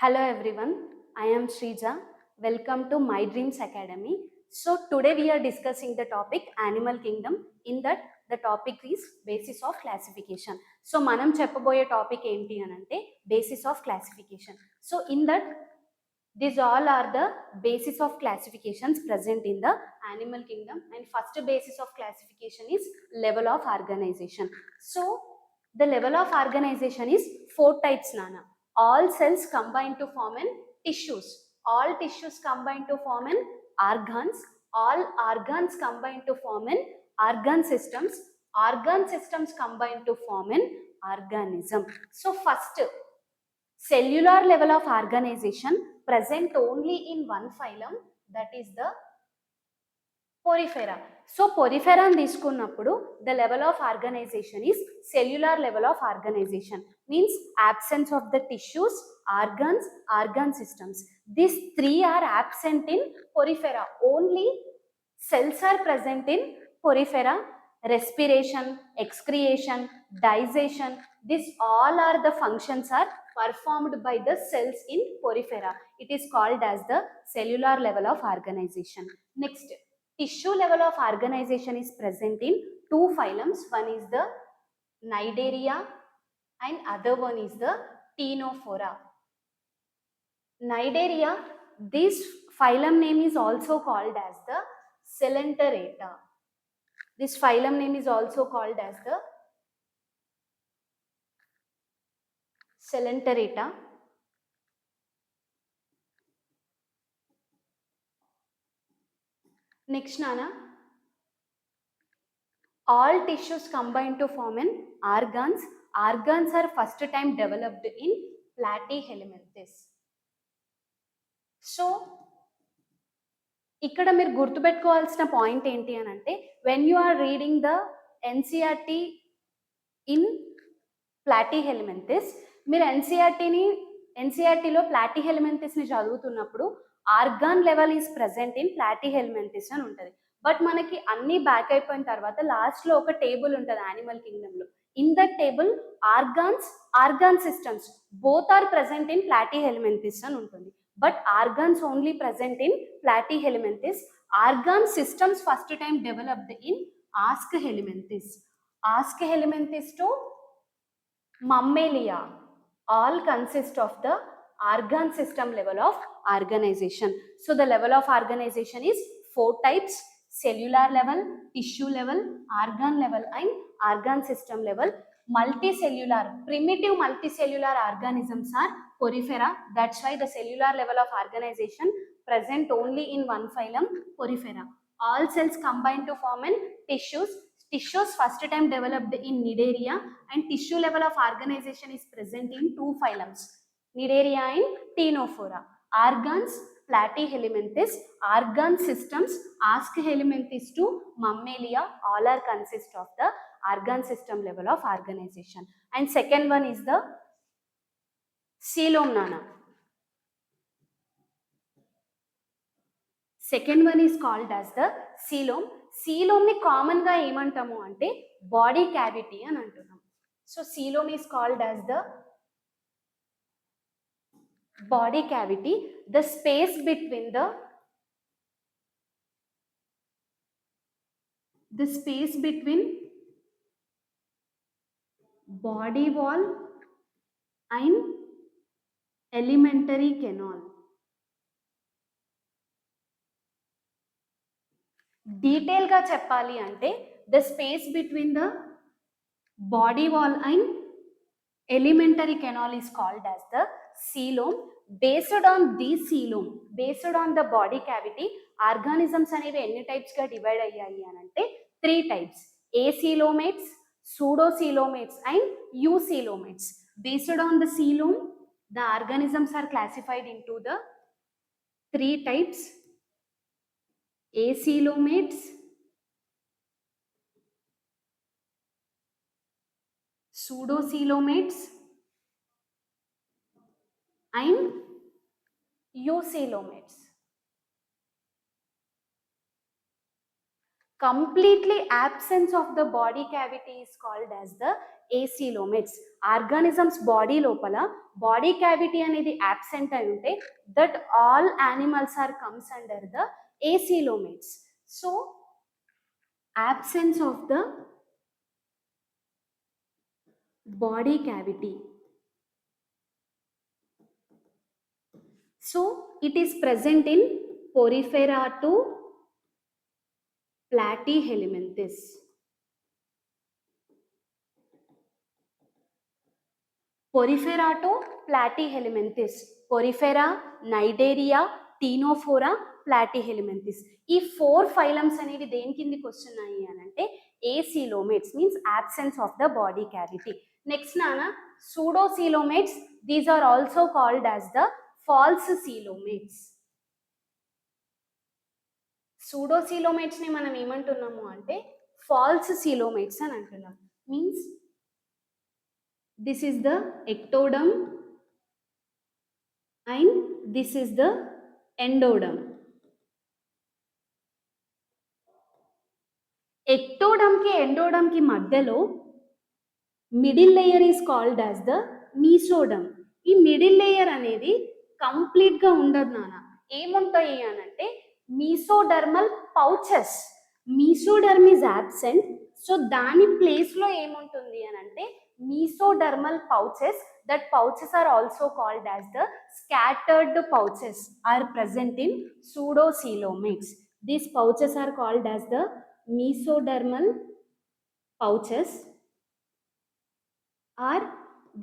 Hello everyone, I am Shrija. Welcome to My Dreams Academy. So today we are discussing the topic Animal Kingdom. In that the topic is basis of classification. So manam cheppaboye topic enti anante basis of classification. So in that these all are the basis of classifications present in the animal kingdom, and first basis of classification is level of organization. So the level of organization is four types, Nana. All cells combine to form an tissues. All tissues combine to form an organs. All organs combine to form an organ systems. Organ systems combine to form an organism. So first, cellular level of organization present only in one phylum, that is the porifera. So porifera తీసుకున్నప్పుడు the level of organization is cellular level of organization, means absence of the tissues, organs, organ systems. These three are absent in porifera. Only cells are present in porifera. Respiration, excretion, digestion, this all are the functions are performed by the cells in porifera. It is called as the cellular level of organization. Next, tissue level of organization is present in two phylums. One is the Cnidaria and other one is the Ctenophora. Cnidaria, this phylum name is also called as the Coelenterata. This phylum name is also called as the Coelenterata. Next, Nana, all tissues combine to form an organs. Organs are first time developed in Platyhelminthes. So ఇక్కడ మీరు గుర్తుపెట్టుకోవాల్సిన point ఏంటి అని అంటే, when you are reading the NCERT in platyhelminthes, మీరు ఎన్సిఆర్టీలో ప్లాటీహెల్మెంతిస్ని చదువుతున్నప్పుడు organ level is present in platyhelminthes అని ఉంటుంది. బట్ మనకి అన్ని బ్యాక్ అయిపోయిన తర్వాత లాస్ట్లో ఒక టేబుల్ ఉంటుంది యానిమల్ కింగ్డమ్లో. In that table organs, organ systems both are present in platyhelminthes అని ఉంటుంది. But organs only present in Platyhelminthes. Organ systems first time developed in Aschelminthes. Aschelminthes to Mammalia all consist of the organ system level of organization. So the level of organization is four types: cellular level, tissue level, organ level and organ system level. Multicellular, primitive multicellular organisms are porifera. That's why the cellular level of organization present only in one phylum, porifera. All cells combine to form an tissues. Tissues first time developed in Cnidaria, and tissue level of organization is present in two phylums, Cnidaria and Ctenophora. Organs, Platyhelminthes. Organ systems, Aschelminthes to Mammalia, all are consist of the organ system level of organization. And second one is the coelom, Nana. Second one is called as the coelom. Coelom ni common ga emantamu ante body cavity అని అంటున్నాం. So coelom is called as the body cavity. The space between the space between body wall and alimentary canal. Detail గా చెప్పాలి అంటే the space between the body wall and alimentary canal is called as the coelom. Based on the coelom, based on the body cavity, organisms అనేవి ఎన్ని types గా divide అయ్యాయి అని అంటే three types: acoelomates, pseudocoelomates and eucoelomates. Based on the coelom, the organisms are classified into the three types: acoelomates, pseudocoelomates and eucoelomates. Completely absence of the body cavity is called as the acoelomates. Organisms body lopala body cavity anedi absent ayi unte that all animals are comes under the acoelomates. So absence of the body cavity, so it is present in Porifera to Platyhelminthes. Porifera to Platyhelminthes. Porifera, Cnidaria, Ctenophora, Platyhelminthes. ఈ 4 phylums అనేవి దేని కిందికి వస్తున్నాయి అని అంటే acoelomates means absence of the body cavity. Next నాన్న pseudocoelomates, these are also called as the false coelomates. Pseudocoelomates ని మనం ఏమంటున్నాము అంటే false coelomates అని అంటున్నాం. Means this is the ectoderm and this is the endoderm. Ectoderm ki endoderm ki మధ్యలో middle layer is called as the mesoderm. ఈ middle layer అనేది complete గా ఉండదు నాన్న. ఏముంటాయి అని అంటే mesodermal pouches. Mesoderm is absent. So దాని ప్లేస్ లో ఏముంటుంది అని అంటే mesodermal pouches. That pouches are also called as the scattered pouches are present in pseudocoelomates. These pouches are called as the mesodermal pouches, or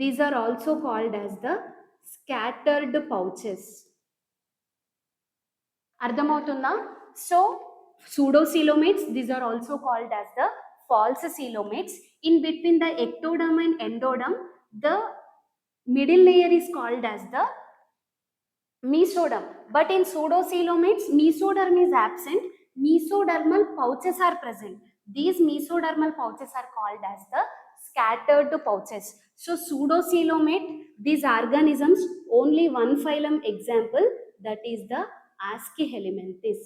these are also called as the scattered pouches. Ardhamautunda? So pseudocoelomates, these are also called as the false coelomates. In between the ectoderm and endoderm, the middle layer is called as the mesoderm. But in pseudocoelomates, mesoderm is absent. Mesodermal pouches are present. These mesodermal pouches are called as the scattered pouches. So pseudocoelomate, these organisms, only one phylum example, that is the Aschelminthes.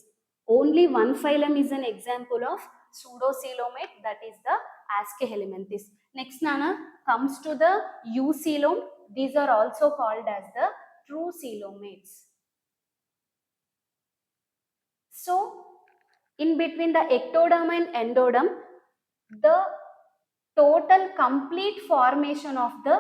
Only one phylum is an example of pseudocoelomate, that is the Aschelminthes. Next nana comes to the eucoelom. These are also called as the true coelomates. So in between the ectoderm and endoderm, the total complete formation of the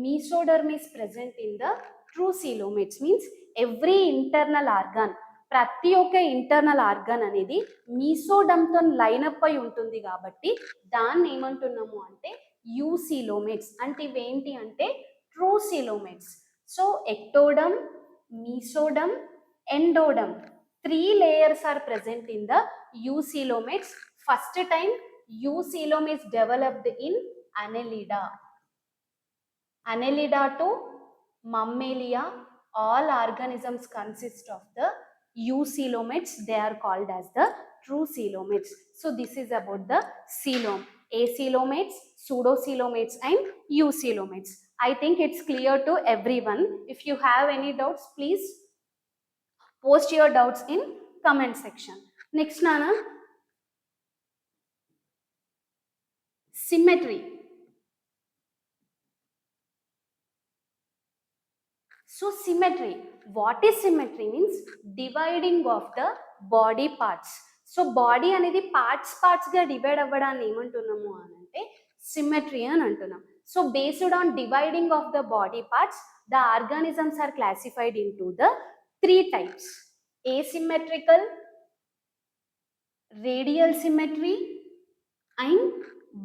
mesoderm is present in the true coelomates. Means every internal organ, ప్రతి ఒక్క internal organ అనేది మీసోడమ్తో lineup అయి ఉంటుంది కాబట్టి దాన్ని ఏమంటున్నాము అంటే యూసీలోమేట్స్. అంటే ఇవేంటి అంటే true coelomates. So ectoderm, mesoderm, endoderm, 3 layers are present in the eucoelomates. First time eucoelom is developed in Annelida. Annelida to Mammalia, all organisms consist of the eucoelomates. They are called as the true coelomates. So this is about the coelom. Acoelomates, pseudocoelomates and eucoelomates. I think it's clear to everyone. If you have any doubts, please post your doubts in comment section. Next nana, symmetry. So symmetry, what is symmetry? Means dividing of the body parts. So body అనేది parts గా divide అవ్వడాన్ని ఏమంటున్నాము అని అంటే symmetry అని అంటున్నాం. So based on dividing of the body parts, the organisms are classified into the 3 types: asymmetrical, radial symmetry and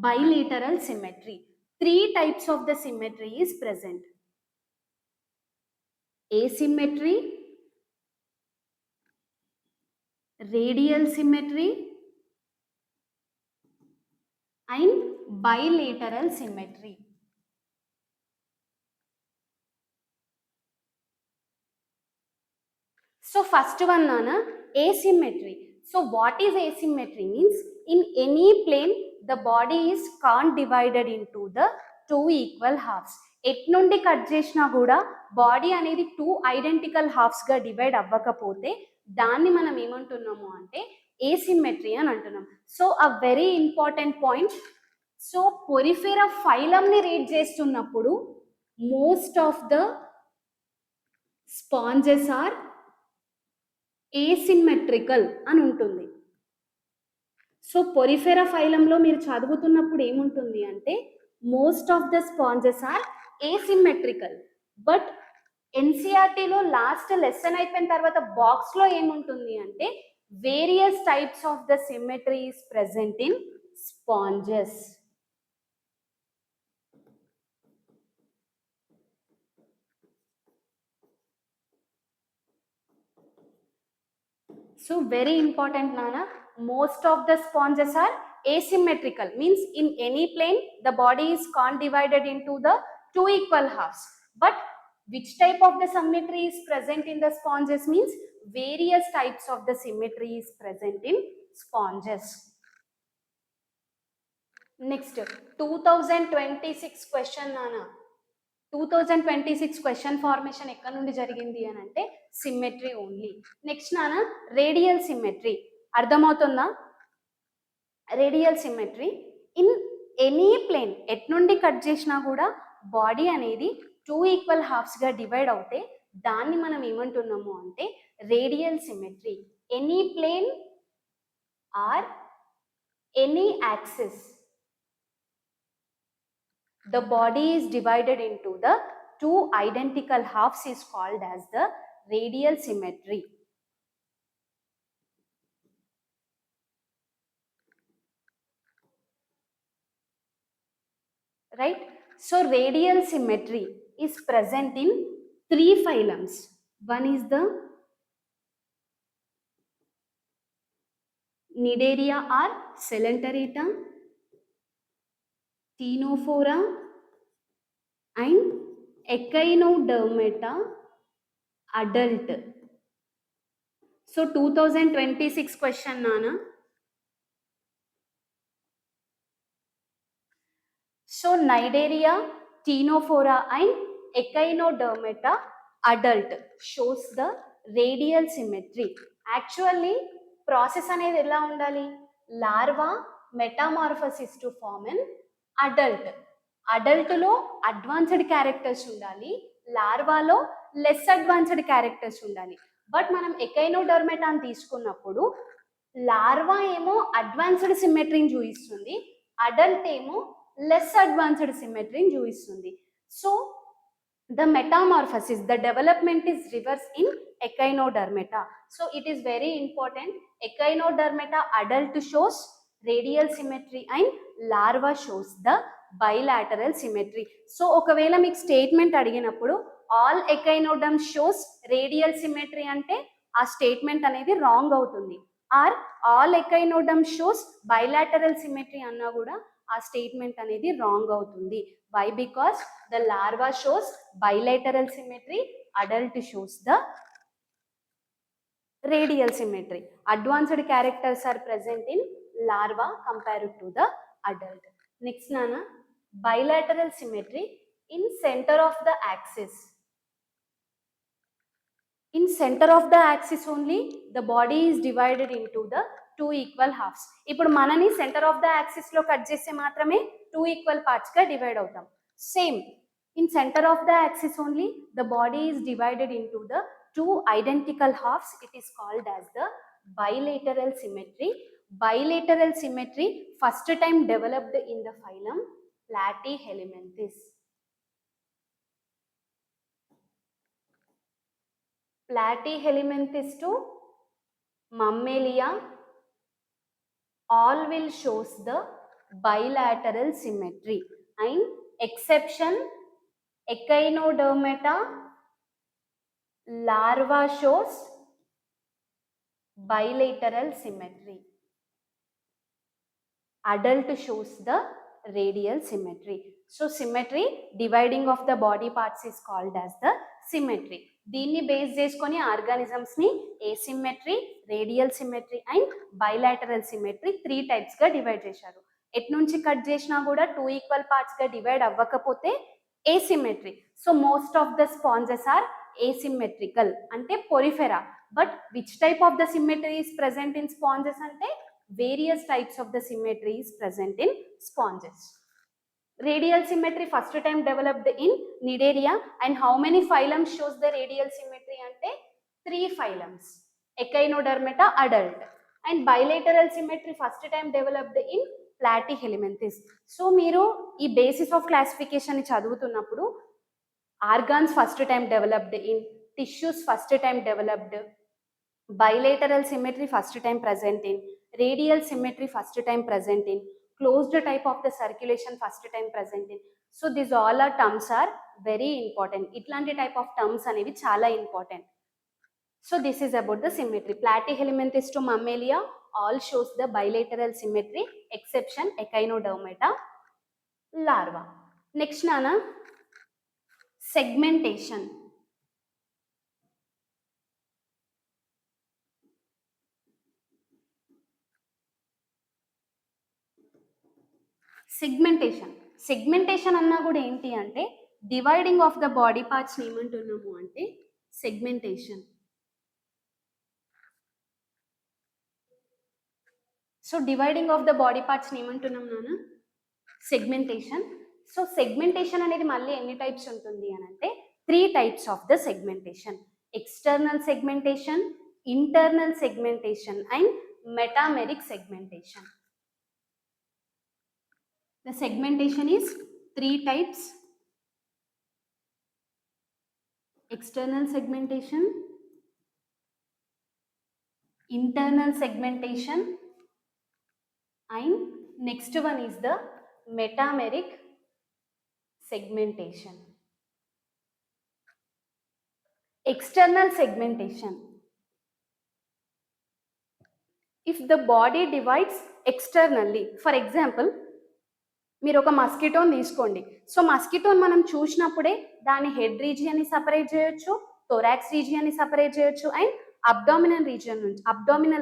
bilateral symmetry. 3 types of the symmetry is present: asymmetry, radial symmetry and bilateral symmetry. So first one nana, asymmetry. So what is asymmetry? Means in any plane the body is can't divided into the 2 equal halves. At నుండి cut చేసినా కూడా body అనేది 2 identical హాఫ్స్ గా divide అవ్వకపోతే దాన్ని మనం ఏమంటున్నాము అంటే ఏసిమెట్రీ అని అంటున్నాం. So a very important point. So porifera ఫైలంని రీడ్ చేస్తున్నప్పుడు most of the sponges are asymmetrical అని ఉంటుంది. సో పొరిఫెరా ఫైలంలో మీరు చదువుతున్నప్పుడు ఏముంటుంది అంటే most of the sponges are asymmetrical. But ఎన్సీఆర్టీలో లాస్ట్ లెసన్ అయిపోయిన తర్వాత బాక్స్లో ఏముంటుంది అంటే various types of the symmetry is present in sponges. So very important, Nana. Most of the sponges are asymmetrical. Means in any plane, the body is condivided into the two equal halves. But which type of the symmetry is present in the sponges means various types of the symmetry is present in sponges. Next, 2026 question, Nana. 2026 question formation ఎక్కడ నుండి జరిగింది అని అంటే symmetry only. Next నాన్న radial symmetry. అర్థమవుతుందా? Radial symmetry in any plane at నుండి cut చేసినా కూడా బాడీ అనేది టూ ఈక్వల్ హాఫ్స్గా డివైడ్ అవుతే దాన్ని మనం ఏమంటున్నాము అంటే radial symmetry. Any plane or any axis the body is divided into the two identical halves is called as the radial symmetry. Right? So radial symmetry is present in three phylums. One is the Cnidaria or Coelenterata, Ctenophora and Echinodermata adult. So 2026 question, Nana. So Cnidaria, Ctenophora and Echinodermata adult shows the radial symmetry. Actually process అనేది ఎలా ఉండాలి? Larva metamorphosis to form an adult. అడల్ట్లో advanced characters ఉండాలి, లార్వాలో less advanced characters ఉండాలి. But మనం ఎకైనోడర్మెటాని తీసుకున్నప్పుడు లార్వా ఏమో అడ్వాన్స్డ్ సిమెట్రీని చూపిస్తుంది, అడల్ట్ ఏమో లెస్ అడ్వాన్స్డ్ సిమెట్రీని చూపిస్తుంది. So the metamorphosis, the development is reverse in Echinodermata. So it is very important. Echinodermata adult shows radial symmetry and larva shows the bilateral symmetry. So ఒకవేళ మీకు statement అడిగినప్పుడు all echinoderm shows radial symmetry అంటే ఆ statement అనేది wrong అవుతుంది. Or all echinoderm shows bilateral symmetry అన్నా కూడా ఆ స్టేట్మెంట్ అనేది రాంగ్ అవుతుంది. Why? Because the larva shows bilateral symmetry, adult shows the radial symmetry. Advanced characters are present in larva compared to the adult. Next, Nana, bilateral symmetry in center of the axis. In center of the axis only, the body is divided into the two equal halves. ఇప్పుడు మనని centre of the axis లో cut చేస్తే మాత్రమే two equal parts గా divide అవుతాం. Same in centre of the axis only the body is divided into the two identical halves. It is called as the bilateral symmetry. Bilateral symmetry first time developed in the phylum Platyhelminthes. Platyhelminthes to Mammalia all will shows the bilateral symmetry, and exception Echinodermata larva shows bilateral symmetry. Adult shows the radial symmetry. So symmetry dividing of the body parts is called as the symmetry. దీన్ని base చేసుకొని organisms ని asymmetry, radial symmetry and bilateral symmetry 3 types గా divide చేశారు. ఎట్ నుంచి cut చేసినా కూడా 2 equal parts గా డివైడ్ అవ్వకపోతే asymmetry. So most of the sponges are asymmetrical అంటే Porifera. But which type of the symmetry is present in sponges అంటే various types of the symmetry is present in sponges. Radial symmetry first time developed in Cnidaria, and how many phylums shows the radial symmetry ante 3 phylums. Echinodermata adult. And bilateral symmetry first time developed in Platyhelminthes. So మీరు ఈ basis of classification ని చదువుతున్నప్పుడు organs first time developed in, tissues first time developed, bilateral symmetry first time present in, radial symmetry first time present in, closed type of the circulation first time present in. So these all are terms are very important. Itlanti type of terms అనేవి చాలా important. So this is about the symmetry. Platyhelminthes to Mammalia all shows the bilateral symmetry exception Echinodermata larva. Next Nana, segmentation. Segmentation అన్నా కూడా ఏంటి అంటే dividing of the body parts ఏమంటున్నాము అంటే segmentation. So dividing of the body parts ఏమంటున్నాం నాన్న segmentation. So segmentation అనేది మళ్ళీ ఎన్ని టైప్స్ ఉంటుంది అని అంటే 3 types of the segmentation: external segmentation, internal segmentation and metameric segmentation. The segmentation is 3 types: external segmentation, internal segmentation, and next one is the metameric segmentation. External segmentation. If the body divides externally, for example, మీరు ఒక మస్కిటోని తీసుకోండి. So మస్కిటోని మనం చూసినప్పుడే దాని head రీజియన్ని separate చేయొచ్చు, thorax రీజియన్ని separate చేయొచ్చు, and abdominal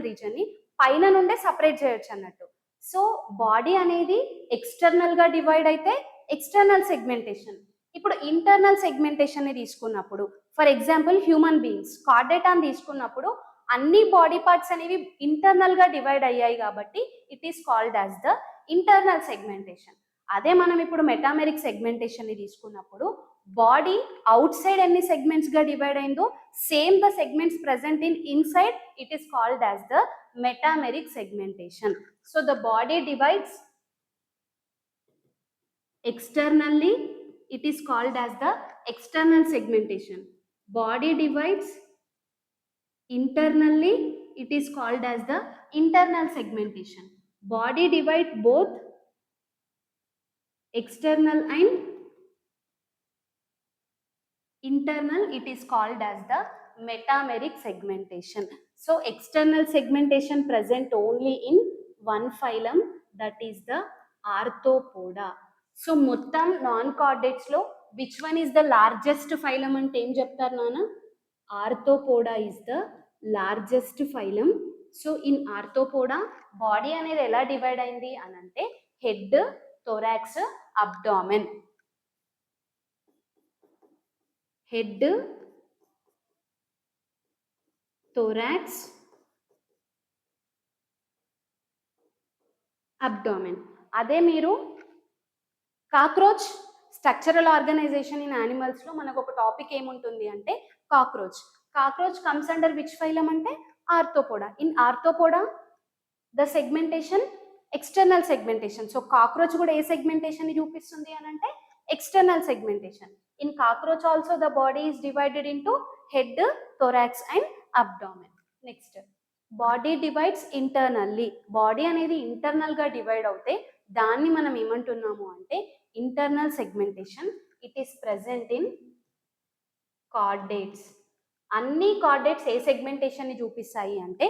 రీజియన్ని పైన నుండే సపరేట్ చేయొచ్చు అన్నట్టు. సో బాడీ అనేది ఎక్స్టర్నల్గా డివైడ్ అయితే ఎక్స్టర్నల్ సెగ్మెంటేషన్. ఇప్పుడు ఇంటర్నల్ సెగ్మెంటేషన్ని తీసుకున్నప్పుడు, ఫర్ ఎగ్జాంపుల్ హ్యూమన్ బీయింగ్స్ కార్డేటాన్ని తీసుకున్నప్పుడు అన్ని బాడీ పార్ట్స్ అనేవి ఇంటర్నల్గా డివైడ్ అయ్యాయి కాబట్టి it is called as the internal segmentation. అదే మనం ఇప్పుడు మెటామెరిక్ సెగ్మెంటేషన్ని తీసుకున్నప్పుడు బాడీ అవుట్ సైడ్ ఎన్ని సెగ్మెంట్స్గా డివైడ్ అయిందో same the segments present in inside it is called as the metameric segmentation. So the body divides externally, it is called as the external segmentation. Body divides internally, it is called as the internal segmentation. Body divide both external and internal, it is called as the metameric segmentation. So external segmentation present only in one phylum, that is the Arthropoda. So మొత్తం non chordates లో which one is the largest phylum అంటే ఏం చెప్తారు నాన్న? Arthropoda is the largest phylum. So in Arthropoda body అనేది ఎలా divide అయింది అని అంటే head, thorax, abdomen. Head, thorax, abdomen. అదే మీరు కాక్రోచ్ స్ట్రక్చరల్ ఆర్గనైజేషన్ ఇన్ యానిమల్స్లో మనకు ఒక టాపిక్ ఏముంటుంది అంటే cockroach. Cockroach comes under which phylum అంటే Arthropoda. In Arthropoda the segmentation external segmentation. So cockroach కూడా ఏ సెగ్మెంటేషన్ చూపిస్తుంది అని అంటే external segmentation. In cockroach also the body is divided into head, thorax and abdomen. Next body divides internally. Body అనేది ఇంటర్నల్గా divide అవుతే దాన్ని మనం ఏమంటున్నాము అంటే internal segmentation. It is present in chordates. అన్ని కార్డేట్స్ ఏ సెగ్మెంటేషన్ని చూపిస్తాయి అంటే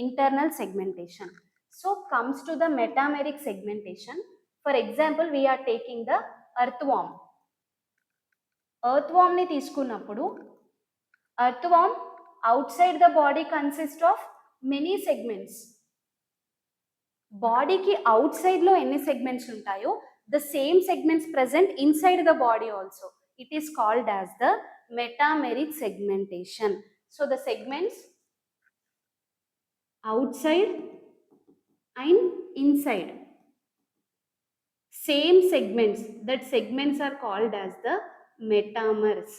internal segmentation. So comes to the metameric segmentation. For example we are taking the earthworm. ఎర్త్వామ్ని తీసుకున్నప్పుడు earthworm outside the body consist of many segments. బాడీకి out సైడ్లో ఎన్ని సెగ్మెంట్స్ ఉంటాయో the same segments present inside the body also. It is called as the metameric segmentation. So the segments outside and inside. Same segments, that segments are called as the metamers.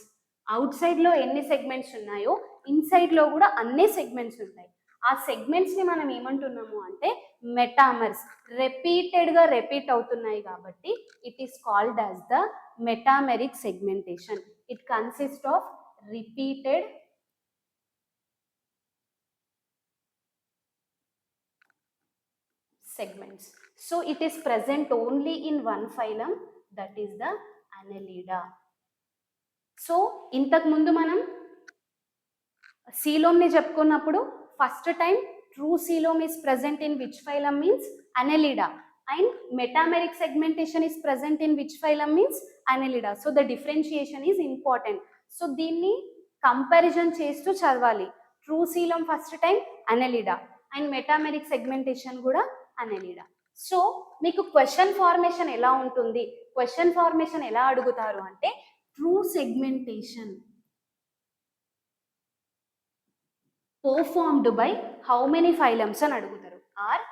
అవుట్ సైడ్లో ఎన్ని segments ఉన్నాయో ఇన్సైడ్లో కూడా అన్ని segments ఉంటాయి. ఆ సెగ్మెంట్స్ని మనం ఏమంటున్నాము అంటే మెటామర్స్. రిపీటెడ్గా రిపీట్ అవుతున్నాయి కాబట్టి it is called as the metameric segmentation. It consist of repeated segments. So it is present only in one phylum, that is the Annelida. So ఇంతకు ముందు మనం సీలోమ్ని చెప్పుకున్నప్పుడు first time true coelom is present in which phylum means Annelida, and metameric segmentation is present in which phylum means Annelida. So the differentiation is important. సో దీన్ని comparison చేస్తూ చదవాలి. True coelom first time Annelida and metameric segmentation కూడా Annelida. So మీకు question formation ఎలా ఉంటుంది, question formation ఎలా అడుగుతారు అంటే true segmentation performed by how many phylums అని అడుగుతారు, or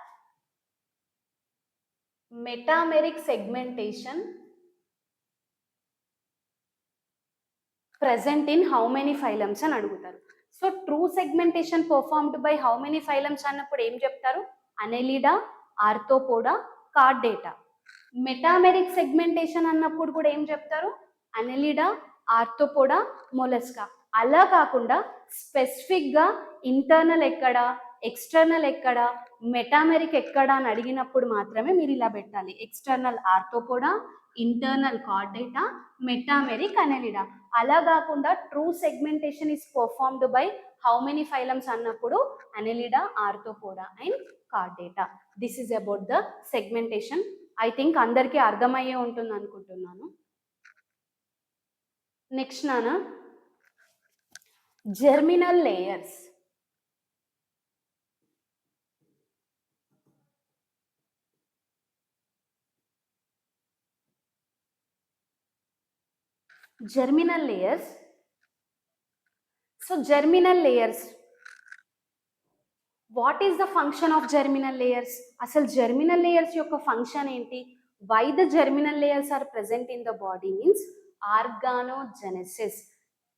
metameric segmentation present in how many phylums అని అడుగుతారు. So true segmentation performed by how many phylums అన్నప్పుడు ఏం చెప్తారు, Annelida, Arthropoda, Chordata. Metameric segmentation అన్నప్పుడు కూడా ఏం చెప్తారు, Annelida, ఆర్థోపోడా, మొలస్కా. అలా కాకుండా స్పెసిఫిక్గా ఇంటర్నల్ ఎక్కడ, ఎక్స్టర్నల్ ఎక్కడ, మెటామెరిక్ ఎక్కడ అని అడిగినప్పుడు మాత్రమే మీరు ఇలా పెట్టాలి. External Arthropoda, internal Chordata, metameric Annelida. అలా కాకుండా true segmentation is performed by how many phylums అన్నప్పుడు Annelida, Arthropoda and Chordata. This is about the segmentation. I think అందరికీ అర్థమయ్యే ఉంటుంది అనుకుంటున్నాను. నెక్స్ట్ నానా germinal layers. germinal layers. So germinal layers, what is the function of germinal layers? అసలు germinal layers యొక్క function ఏంటి? Why the germinal layers are present in the body means organogenesis.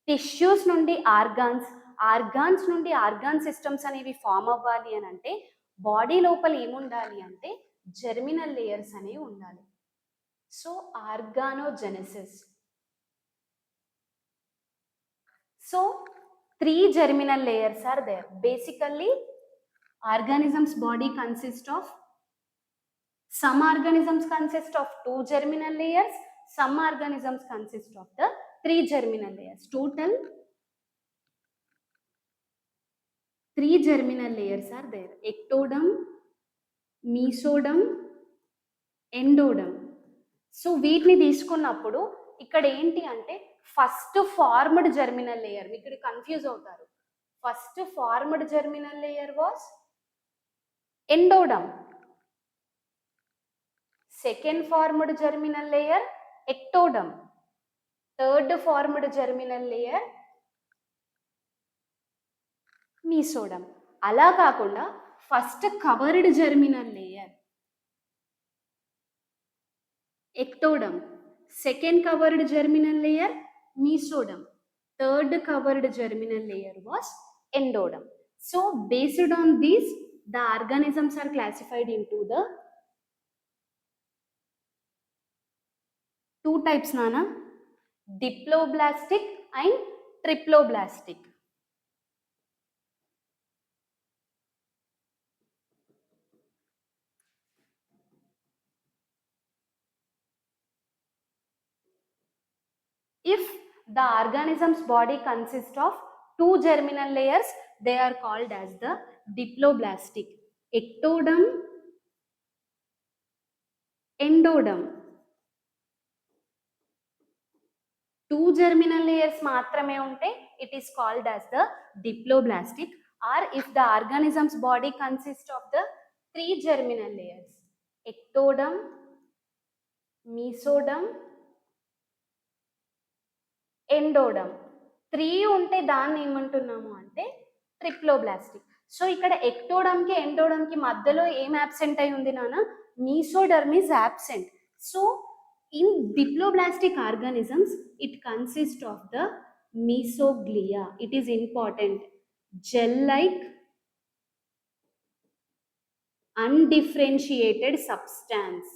Tissues నుండి organs, organs నుండి organ systems అనేవి form అవ్వాలి అని అంటే body లోపల ఏముండాలి అంటే జెర్మినల్ లేయర్స్ అనేవి ఉండాలి. So ఆర్గానోజెనెసిస్. So 3 germinal layers are there. Basically organisms body consist of, some organisms consist of 2 germinal layers, some organisms consist of the 3 germinal layers. Total 3 germinal layers are there. Ectoderm, mesoderm, endoderm. So వీటిని తీసుకున్నప్పుడు ఇక్కడ ఏంటి అంటే first formed germinal layer, ఇక్కడ confuse అవుతారు. First formed germinal layer was endoderm, second formed germinal layer ectoderm, third formed germinal layer mesoderm. అలా కాకుండా first covered germinal layer ectoderm, second covered germinal layer mesoderm, third covered germinal layer was endoderm. So based on this the organisms are classified into the 2 types nana, diploblastic and triploblastic. If the organism's body consists of 2 germinal layers, they are called as the diploblastic. Ectoderm, endoderm. 2 germinal layers మాత్రమే ఉంటే it is called as the diploblastic. Or if the organism's body consists of the 3 germinal layers, ectoderm, mesoderm, endoderm, 3 ఉంటే దాన్ని ఏమంటున్నాము అంటే triploblastic. So ఇక్కడ ఎక్టోడమ్కి ఎండోడమ్కి మధ్యలో ఏం absent అయి ఉంది నాన్న? Mesoderm is absent. So in diploblastic organisms it consists of the mesoglia. It is important. Gel like undifferentiated substance.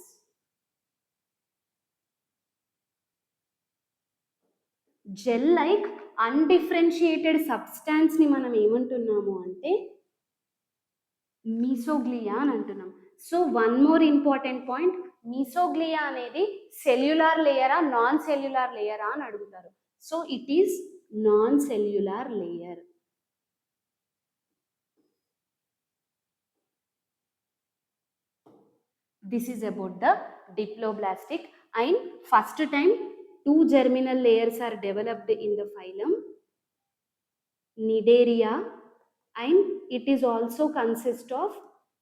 Gel like undifferentiated substance ని మనం ఏమంటున్నాము అంటే మీసోగ్లియా అని అంటున్నాం. So one more important point, mesoglea అనేది సెల్యులార్ లేయరా non cellular లేయరా అని అడుగుతారు. So it is non cellular layer. This is about the diploblastic, and first time two germinal layers are developed in the phylum Cnidaria, and it is also consist of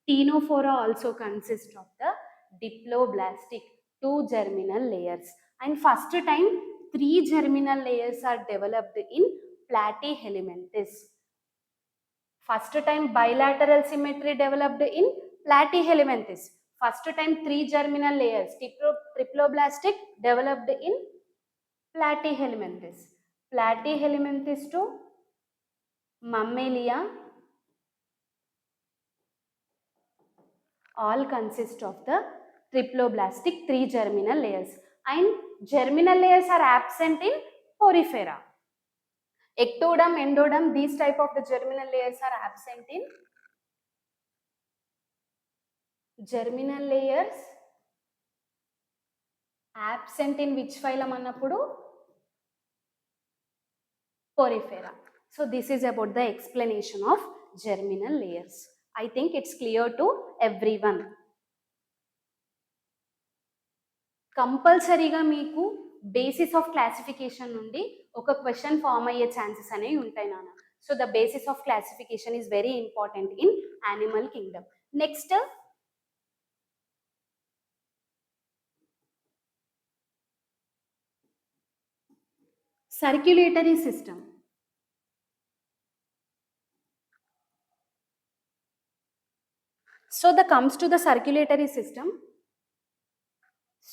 Ctenophora, also consist of the diploblastic two germinal layers, and first time three germinal layers are developed in Platyhelminthes. First time bilateral symmetry developed in Platyhelminthes. First time three germinal layers triploblastic developed in Platyhelminthes. Platyhelminthes to Mammalia all consist of the triploblastic three germinal layers, and germinal layers are absent in Porifera. Ectoderm, endoderm, these type of the germinal layers are absent in germinal layers absent in which phylum annappudu? Porifera. So this is about the explanation of germinal layers. I think it's clear to everyone. కంపల్సరీగా మీకు basis of classification నుండి ఒక question form అయ్యే chances అనేవి ఉంటాయి నాన్న. So the basis of classification is very important in animal Kingdom. Next circulatory system. So the comes to the circulatory system.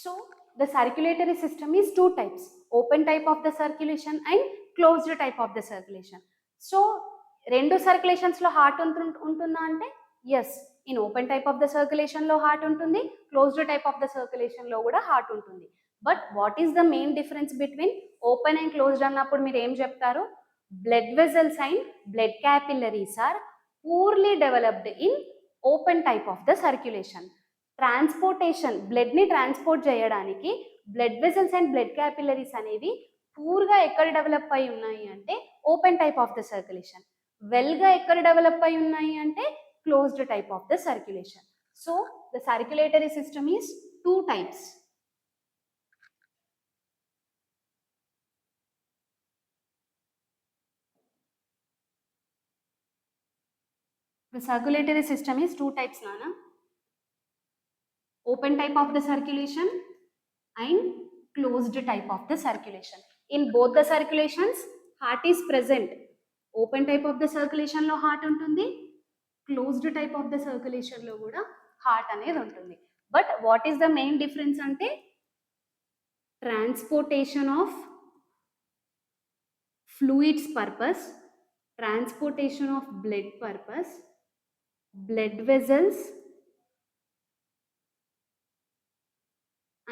So the circulatory system is two types, open type of the circulation and closed type of the circulation. So రెండు circulations లో heart ఉంటుందా అంటే yes, in open type of the circulation లో heart ఉంటుంది, closed type of the circulation లో కూడా heart ఉంటుంది. But what is the main difference between open and closed అన్నప్పుడు మీరు ఏం చెప్తారు? Blood vessels and blood capillaries are poorly developed in open type of the circulation. Transportation, బ్లడ్ని transport చేయడానికి blood vessels and blood capillaries అనేవి పూర్గా ఎక్కడ develop అయి ఉన్నాయి అంటే open type of the circulation. వెల్గా ఎక్కడ డెవలప్ అయి ఉన్నాయి అంటే closed type of the circulation. So the circulatory system is two types. The circulatory system is two types, Nana. Open type of the circulation and closed type of the circulation. In both the circulations, heart is present. Open type of the circulation lo heart untundi, closed type of the circulation lo kuda heart anedi untundi. But what is the main difference ante? Transportation of fluids purpose, transportation of blood purpose, blood vessels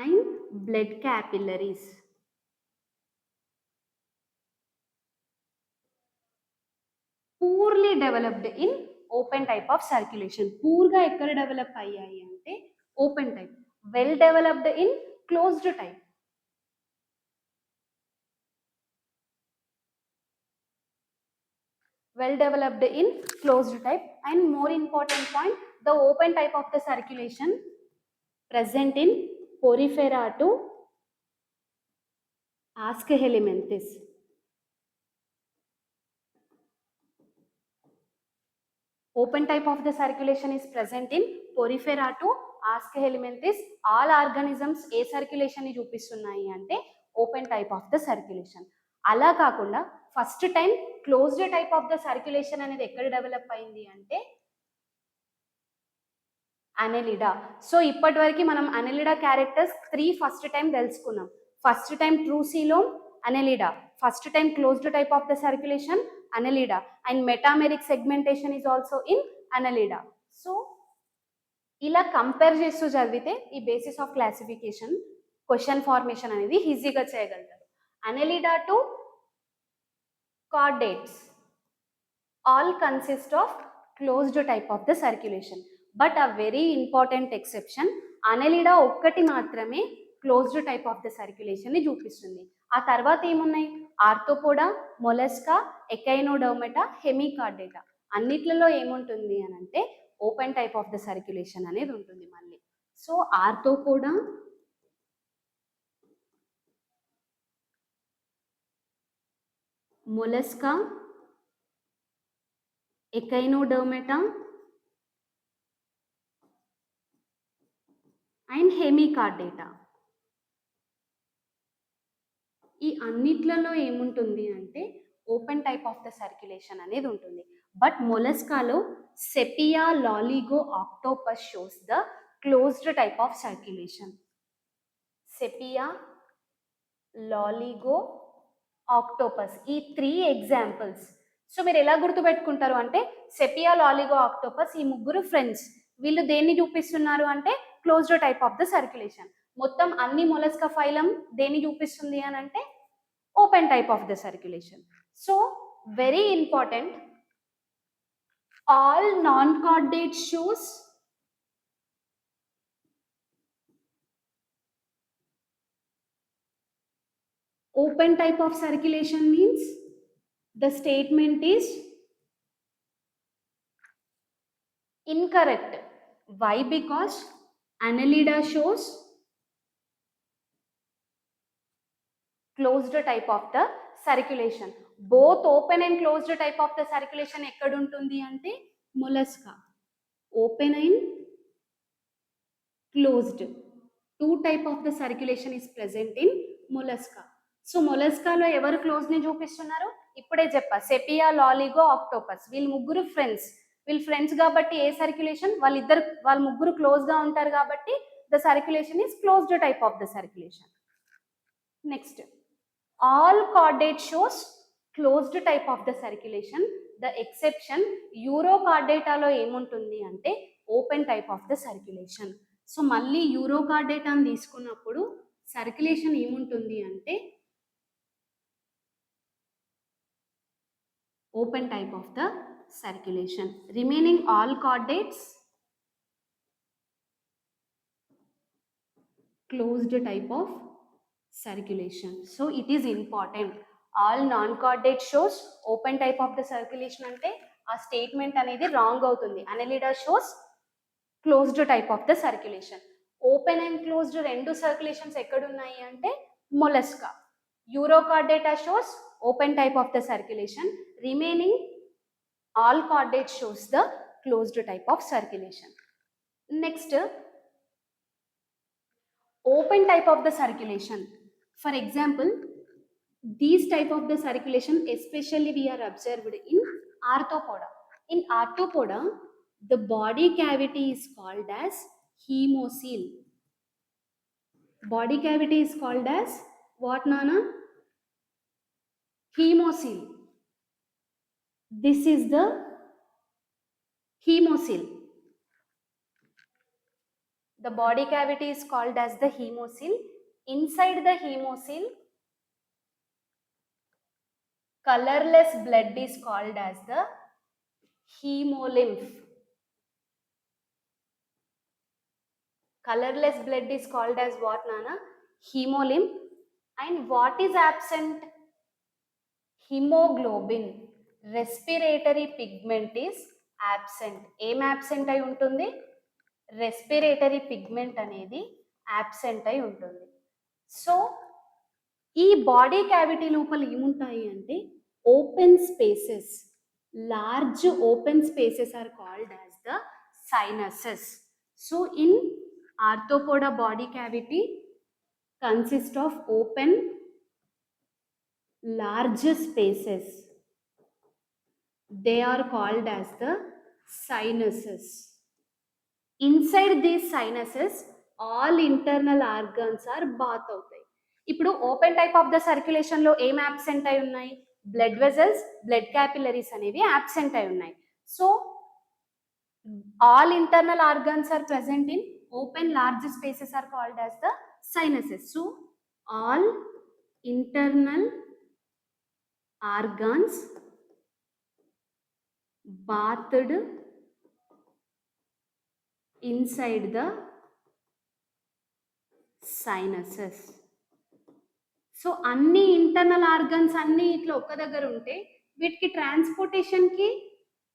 and blood capillaries. Poorly developed in open type of circulation. Poorga ekkada develop ayyayi ante open type. Well developed in closed type. Well developed in closed type. And more important point, the open type of the circulation present in Porifera to Aschelinthes. Open type of the circulation is present in Porifera to Aschelinthes. All organisms A circulation ని చూపిస్తున్నాయి అంటే open type of the circulation. అలా కాకుండా first time closed type of the circulation అనేది ఎక్కడ develop అయింది అంటే అనెలిడా. So ఇప్పటి వరకు మనం అనెలిడా క్యారెక్టర్స్ 3 ఫస్ట్ టైం తెలుసుకున్నాం. First time true coelom Annelida, first time closed type of the circulation Annelida, and metameric segmentation is also in Annelida. So ఇలా compare చేస్తూ చదివితే ఈ basis of classification question formation అనేది ఈజీగా చేయగలుగుతారు. Annelida to chordates all consist of closed type of the circulation, but a very important exception, Annelida ఒక్కటి మాత్రమే closed type of the circulation ని చూపిస్తుంది. ఆ తర్వాత ఏమున్నాయి? Arthropoda, Mollusca, Echinodermata, Hemichordata. అన్నిట్లలో ఏముంటుంది అని అంటే open type of the circulation అనేది ఉంటుంది మళ్ళీ. So Arthropoda, Mollusca, Echinodermata and Hemichordata. ఈ అన్నిట్లలో ఏముంటుంది అంటే open type of the circulation అనేది ఉంటుంది. బట్ మొలస్కాలో Sepia Loligo octopus shows the closed type of circulation. Sepia, Loligo, octopus, ఈ 3 ఎగ్జాంపుల్స్. సో మీరు ఎలా గుర్తుపెట్టుకుంటారు అంటే సెపియా, లాలిగో, ఆక్టోపస్ ఈ ముగ్గురు ఫ్రెండ్స్. వీళ్ళు దేన్ని చూపిస్తున్నారు అంటే closed type of the circulation. మొత్తం అన్ని మొలస్కా ఫైలం దేన్ని చూపిస్తుంది అని అంటే open type of the circulation. So very important, all non caudate shows open type of circulation means the statement is incorrect. Why? Because annelida shows closed type of the circulation. Both open and closed type of the circulation ekkada untundi ante mollusca. Open and closed, 2 type of the circulation is present in mollusca. So మొలస్కాలో ఎవరు close ని చూపిస్తున్నారు? ఇప్పుడే చెప్పా, sepia, Loligo, octopus, వీళ్ళు ముగ్గురు friends. వీళ్ళు friends కాబట్టి ఏ సర్క్యులేషన్? వాళ్ళ ముగ్గురు క్లోజ్ గా ఉంటారు కాబట్టి the circulation is closed type of the circulation. Next, all chordate shows closed type of the circulation. The exception యూరోకార్డేటాలో ఏముంటుంది అంటే open type of the circulation. So మళ్ళీ యూరోకార్డేటాని తీసుకున్నప్పుడు సర్క్యులేషన్ ఏముంటుంది అంటే open type of the circulation. Remaining all chordates closed type of circulation. So it is important, all non-chordate shows open type of the circulation ante ఆ statement అనేది wrong అవుతుంది. Annelida shows closed type of the circulation. Open and closed రెండు circulations ఎక్కడున్నాయి అంటే Mollusca. Urochordata shows open type of the circulation. Remaining all chordates shows the closed type of circulation. Next, open type of the circulation. For example, these type of the circulation especially we are observed in arthropoda. In arthropoda, the body cavity is called as hemocoel. Body cavity is called as what, Nana? Hemocoel. This is the hemocoel. The body cavity is called as the hemocoel. Inside the hemocoel, colorless blood is called as the hemolymph. Colorless blood is called as what, Nana? Hemolymph. And what is absent? Hemoglobin. Respiratory pigment is absent. Em absent ayi untundi? Respiratory pigment అనేది absent అయి ఉంటుంది. So ఈ body cavity లోపల ఏముంటాయి అంటే open spaces, large open spaces are called as the sinuses. So in Arthropoda body cavity consist of open large spaces. They are called as the sinuses. Inside these sinuses, all internal organs are bath అవుతాయి. ఇప్పుడు open type of the circulation లో ఏం absent అయి ఉన్నాయి? Blood vessels, blood capillaries అనేవి absent అయి ఉన్నాయి. So all internal organs are present in open large spaces are called as the sinuses. So all internal organs bathed inside the sinuses. So అన్ని internal organs అన్ని ఇట్లా ఒక్క దగ్గర ఉంటే వీటికి ట్రాన్స్పోర్టేషన్కి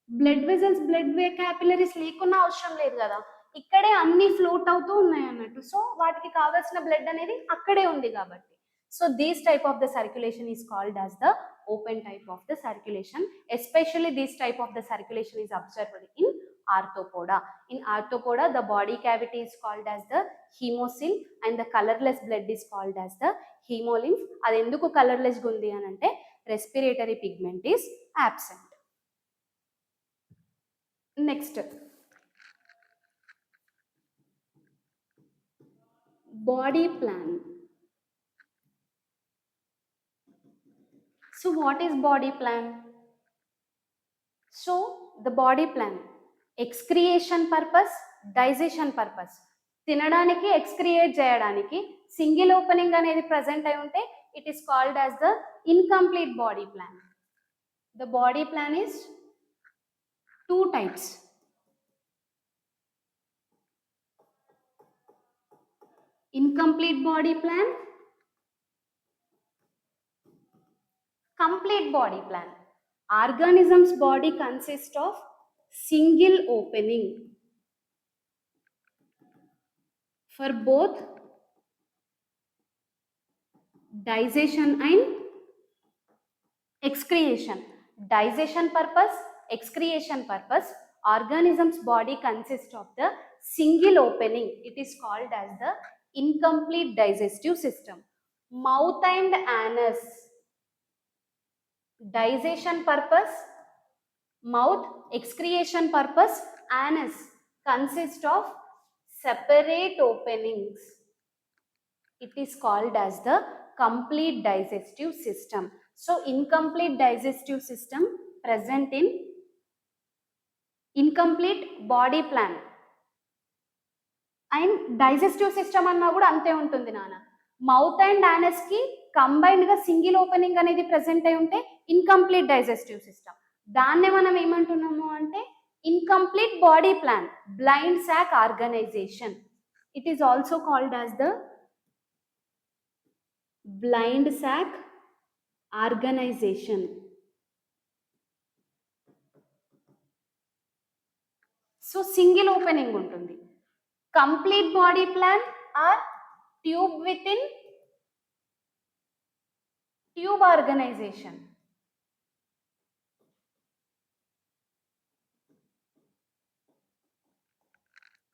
బ్లడ్ వెజల్స్, బ్లడ్ క్యాపిలరీస్ లేకున్నా అవసరం లేదు కదా, ఇక్కడే అన్ని ఫ్లోట్ అవుతూ ఉన్నాయి అన్నట్టు. సో వాటికి కావాల్సిన బ్లడ్ అనేది అక్కడే ఉంది కాబట్టి. So these type of the circulation is called as the open type of the circulation. Especially this type of the circulation is observed in arthropoda. In arthropoda, the body cavity is called as the hemocoel and the colorless blood is called as the hemolymph. అది ఎందుకు colourless ఉంది అని అంటే respiratory pigment is absent. Next body plan. So what is body plan? So the body plan, excretion purpose, digestion purpose. తినడానికి, excrete చేయడానికి single opening అనేది present అయి ఉంటే it is called as the incomplete body plan. The body plan is two types. Incomplete body plan, complete body plan. Organism's body consists of single opening for both digestion and excretion. Digestion purpose, excretion purpose, organism's body consists of the single opening. It is called as the incomplete digestive system. Mouth and anus, digestion purpose, mouth, excretion purpose, anus consist of separate openings. It is called as the complete digestive system. So incomplete digestive system present in incomplete body plan. And digestive system అన్నా కూడా అంతే ఉంటుంది నాన్న. Mouth and anus కి combined గా single opening అనేది present అయి ఉంటే ఇన్కంప్లీట్ డైజెస్టివ్ సిస్టమ్. దాన్నే మనం ఏమంటున్నాము అంటే incomplete body plan, blind sac organisation. It is also called as the blind sac organisation. So single opening ఉంటుంది. Complete body plan or tube within tube organization.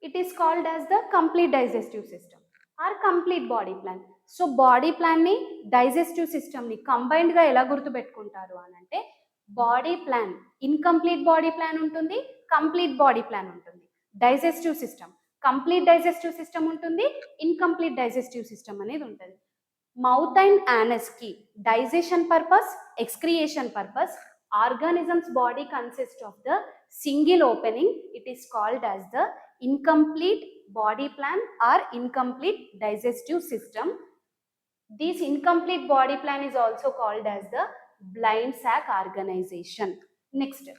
It is called as the complete digestive system or complete body plan. So body plan ni digestive system ni combined ga ela gurtu pettukuntaru anante body plan, incomplete body plan untundi, complete body plan untundi. Digestive system, complete digestive system ఉంటుంది, incomplete digestive system అనేది ఉంటుంది. Mouth and anus కి digestion purpose, excretion purpose, organisms body consist of the single opening. It is called as the incomplete body plan or incomplete digestive system. This incomplete body plan is also called as the blind sac organisation. Next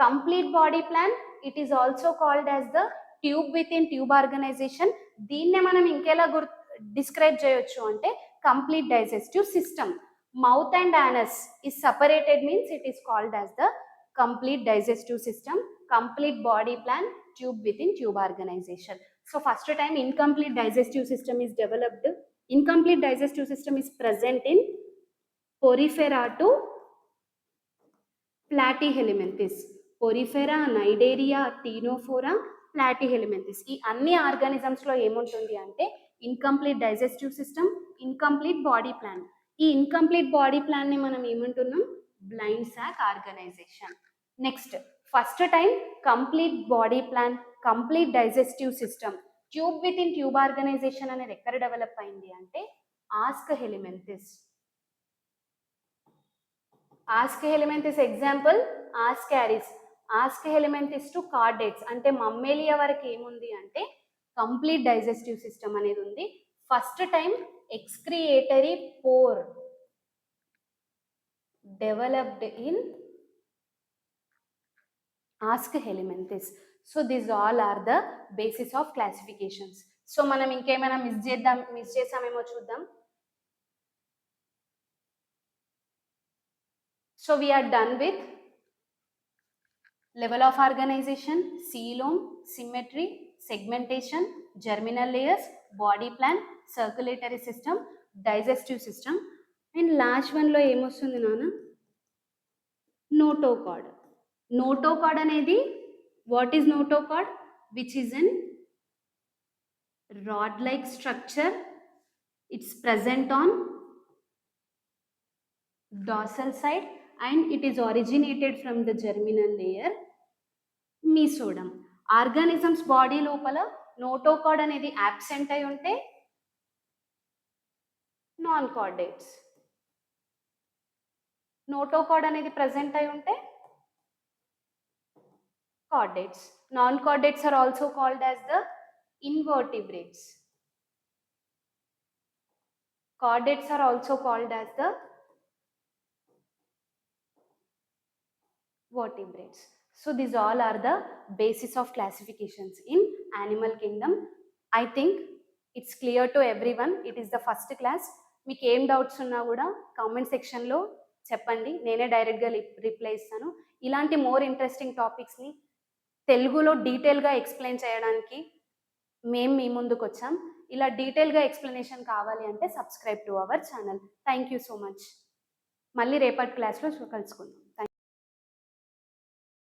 complete body plan, it is also called as the tube within tube organisation. దీన్నే మనం ఇంకెలా describe చేయొచ్చు అంటే complete digestive system. Mouth and anus is separated means it is called as the complete digestive system. Complete body plan, tube within tube organization. So first time incomplete digestive system is developed. Incomplete digestive system is present in Porifera to Platyhelminthes. Porifera, Cnidaria, Ctenophora, Platyhelminthes. ఈ అన్ని organisms లో ఏముంటుంది అంటే incomplete digestive system, incomplete body plan. ఈ incomplete body plan ని మనం ఏమంటున్నాం, blind sac organisation. Next first time complete body plan, complete digestive system, tube within tube organisation అనేది ఎక్కడ డెవలప్ అయింది అంటే Aschelminthes. Aschelminthes example Ascaris. Aschelminthes to chordates అంటే Mammalia వరకు ఏముంది అంటే కంప్లీట్ డైజెస్టివ్ సిస్టమ్ అనేది ఉంది. First time excretory pore developed in Aschelminthes. So these all are the basis of classifications. So మనం ఇంకేమైనా miss చేసామేమో చూద్దాం. So we are done with level of organization, coelom, symmetry, segmentation, germinal layers, body plan, circulatory system, digestive system, and last one లో ఏమొస్తుంది నాన్న, notochord. Notochord అనేది what is notochord? Which is an rod like structure. It's present on dorsal side and it is originated from the germinal layer mesoderm. Organisms body లోపల notochord అనేది absent అయి ఉంటే non chordates, notochord అనేది present అయి ఉంటే chordates. Non chordates are also called as the invertebrates. Chordates are also called as the vertebrates. So these all are the basis of classifications in animal kingdom. I think it's clear to everyone. It is the first class. మీకు ఏం doubts ఉన్నా కూడా comment సెక్షన్లో చెప్పండి, నేనే డైరెక్ట్గా reply ఇస్తాను. ఇలాంటి మోర్ ఇంట్రెస్టింగ్ టాపిక్స్ని తెలుగులో డీటెయిల్గా ఎక్స్ప్లెయిన్ చేయడానికి మేము మీ ముందుకు వచ్చాం. ఇలా డీటెయిల్గా ఎక్స్ప్లెనేషన్ కావాలి అంటే subscribe to our channel. Thank you so much. మళ్ళీ రేపటి క్లాస్లో కలుసుకుందాం.